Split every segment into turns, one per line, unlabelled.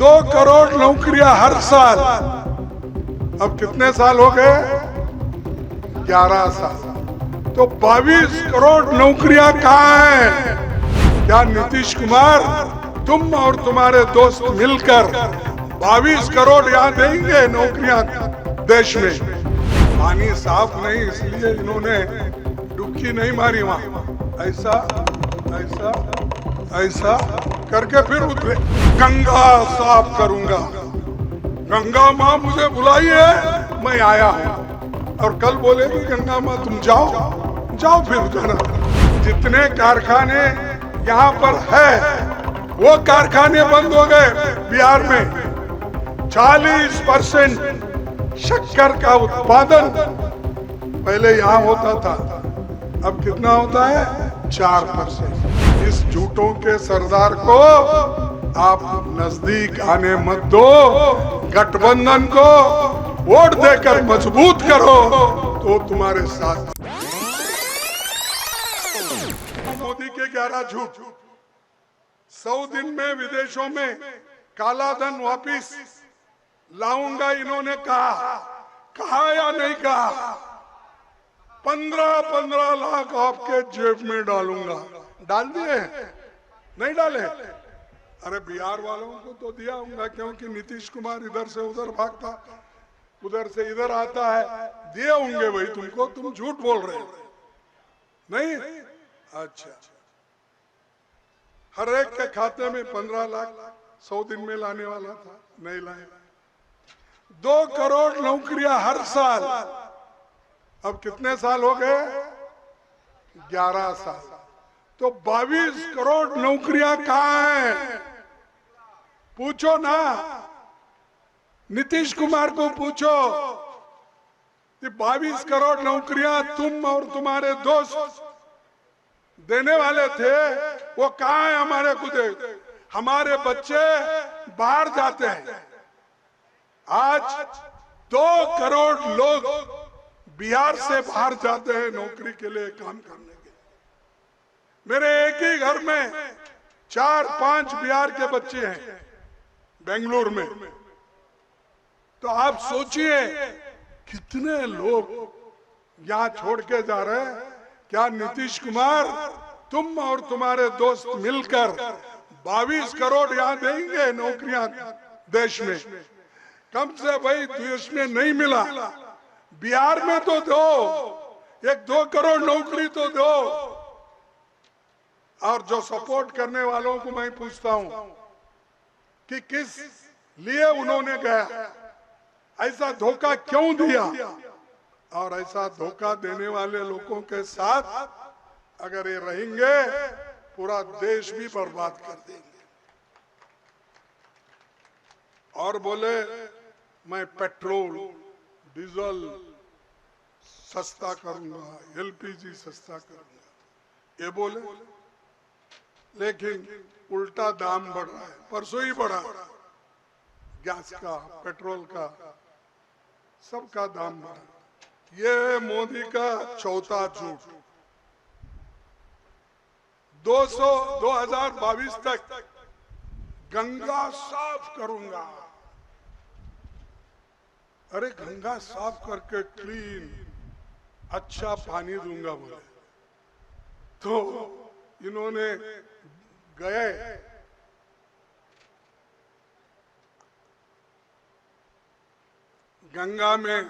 2 करोड़ नौकरियां हर साल। अब कितने साल हो गए? 11 साल। तो 22 करोड़ नौकरियां कहाँ हैं? क्या नीतीश कुमार तुम और तुम्हारे दोस्त मिलकर 22 करोड़ यहाँ देंगे नौकरियां देश में? पानी साफ नहीं, इसलिए इन्होंने डुबकी नहीं मारी वहां। ऐसा ऐसा ऐसा करके फिर उतरे। गंगा साफ करूंगा, गंगा माँ मुझे बुलाई है, मैं आया हूँ। और कल बोलेगी गंगा माँ तुम जाओ जाओ फिर जाना। जितने कारखाने यहाँ पर है वो कारखाने बंद हो गए। बिहार में 40% शक्कर का उत्पादन पहले यहाँ होता था, अब कितना होता है? 4%। इस झूठों के सरदार को आप नजदीक आने मत दो। गठबंधन को वोट देकर मजबूत करो तो तुम्हारे साथ। मोदी के 11 झूठ। 100 दिन में विदेशों में काला धन वापिस लाऊंगा इन्होंने कहा या नहीं कहा? 15-15 लाख आपके जेब में डालूंगा। डाल दिए? नहीं डाले? अरे बिहार वालों को तो दिया होगा, क्योंकि नीतीश कुमार इधर से उधर भागता, उधर से इधर आता है। दिए होंगे भाई तुमको, तुम झूठ बोल रहे हो। नहीं? अच्छा। हर एक के खाते में 15 लाख 100 दिन में लाने वाला था, नहीं लाए। 2 करोड़ नौकरियां हर साल। अब कितने साल हो गए? 11 साल। तो 22 करोड़ नौकरियां कहाँ हैं? पूछो ना, नीतीश कुमार को पूछो कि 22 करोड़ नौकरियां तुम और तुम्हारे दोस्त देने वाले थे, वो कहाँ है? हमारे को दे। हमारे बच्चे बाहर जाते हैं। आज 2 करोड़ लोग बिहार से बाहर जाते हैं नौकरी के लिए, काम करने के लिए। मेरे एक ही घर में 4-5 बिहार के बच्चे हैं बेंगलुरु में। तो आप सोचिए कितने लोग यहाँ छोड़ के जा रहे हैं। क्या नीतीश कुमार तुम और तुम्हारे दोस्त मिलकर 22 करोड़ यहाँ देंगे नौकरियां देश में? कम से भाई देश में नहीं मिला, बिहार में तो दो। 1-2 करोड़ नौकरी तो दो। और जो सपोर्ट करने वालों को मैं पूछता हूं कि किस लिए उन्होंने गया, ऐसा धोखा क्यों दिया? और ऐसा धोखा देने वाले लोगों के साथ अगर ये रहेंगे, पूरा देश भी बर्बाद कर देंगे। और बोले मैं पेट्रोल डीजल सस्ता करूंगा, एलपीजी सस्ता करूंगा, ये बोले, लेकिन उल्टा दाम बढ़ रहा है। परसों ही बढ़ा, गैस का, पेट्रोल का, सबका दाम बढ़ा। ये मोदी का चौथा झूठ। 2022 तक गंगा साफ करूंगा। अरे गंगा साफ करके क्लीन अच्छा पानी दूंगा बोले, तो इन्होंने गए गंगा में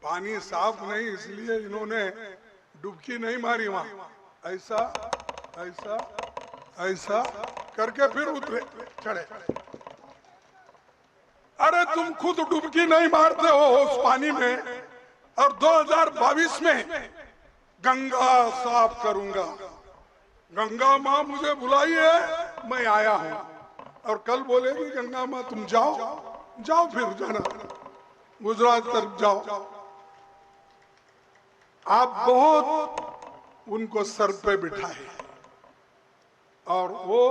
पानी साफ नहीं, इसलिए इन्होंने डुबकी नहीं मारी वहां। ऐसा ऐसा ऐसा करके फिर उतरे, चढ़े। अरे तुम खुद डुबकी नहीं मारते हो उस पानी में, और 2022 में गंगा साफ करूंगा, गंगा माँ मुझे बुलाई है, मैं आया हूं। और कल बोलेगी गंगा माँ तुम जाओ जाओ फिर जाना, गुजरात तरफ जाओ। आप बहुत उनको सर पे बिठाए और वो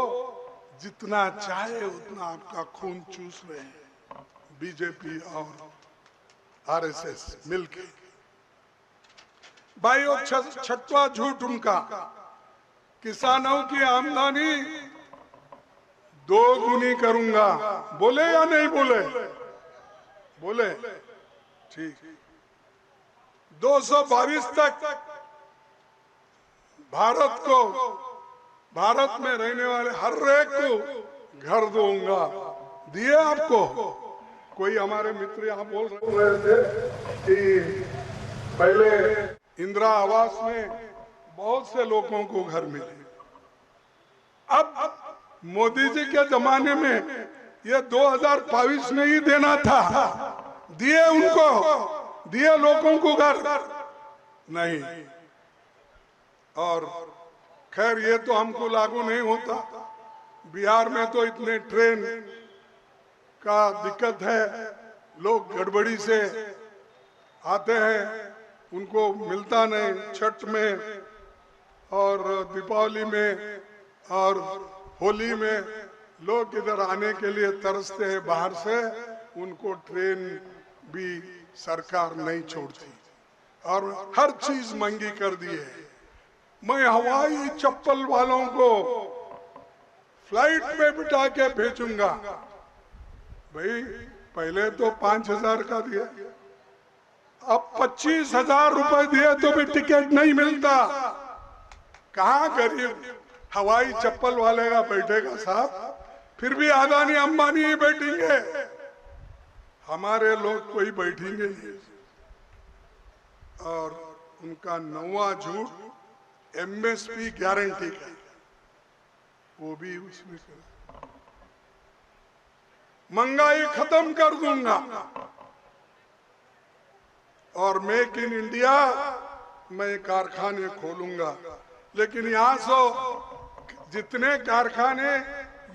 जितना चाहे उतना आपका खून चूस रहे हैं, बीजेपी और आरएसएस मिलके। भाई वो छठवां झूठ उनका, किसानों की आमदनी दोगुनी करूंगा। बोले या नहीं बोले? बोले, ठीक। 222 तक भारत में रहने वाले हर एक को घर दूंगा। दिए आपको? कोई हमारे मित्र यहाँ बोल रहे थे कि पहले इंदिरा आवास में बहुत से लोगों को घर मिले, अब मोदी जी के जमाने में ये 2022 में ही देना था, दिए उनको, दिए लोगों को घर नहीं। और खैर ये तो हमको लागू नहीं होता, बिहार में तो इतने ट्रेन का दिक्कत है, लोग गड़बड़ी से आते हैं, उनको मिलता नहीं। छठ में और दीपावली में और होली में लोग इधर आने के लिए तरसते हैं बाहर से, उनको ट्रेन भी सरकार नहीं छोड़ती और हर चीज महंगी कर दी है। मैं हवाई चप्पल वालों को फ्लाइट में बिठा के भेजूंगा। भाई पहले तो 5,000 का दिया, अब 25,000 रुपए दिए तो भी टिकट नहीं मिलता। कहाँ गरीब हवाई चप्पल वाले का बैठेगा साहब? फिर भी अदानी अंबानी ही बैठेंगे, हमारे लोग कोई बैठेंगे नहीं। और उनका नौवां झूठ MSP गारंटी का, वो भी उसमें महंगाई खत्म कर दूंगा और मेक इन इंडिया मैं कारखाने खोलूंगा। लेकिन यहाँ से जितने कारखाने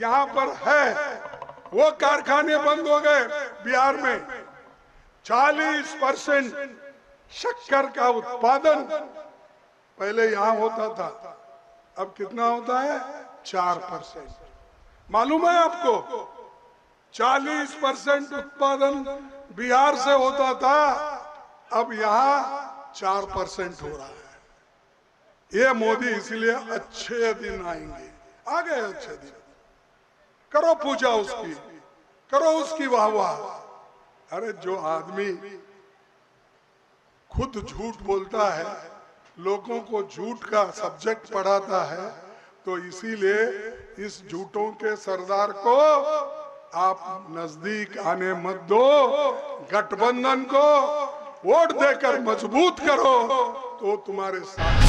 यहाँ पर है वो कारखाने बंद हो गए। बिहार में 40% शक्कर का उत्पादन पहले यहाँ होता था, अब कितना होता है? 4%। मालूम है आपको? 40% उत्पादन बिहार से होता था, अब यहाँ 4% हो रहा है। ये मोदी इसलिए अच्छे दिन आएंगे, आ गए अच्छे दिन। करो पूजा उसकी, करो उसकी वाह वाह। अरे जो आदमी खुद झूठ बोलता है, लोगों को झूठ का सब्जेक्ट पढ़ाता है, तो इसीलिए इस झूठों के सरदार को आप नजदीक आने मत दो। गठबंधन को वोट देकर मजबूत करो तो तुम्हारे साथ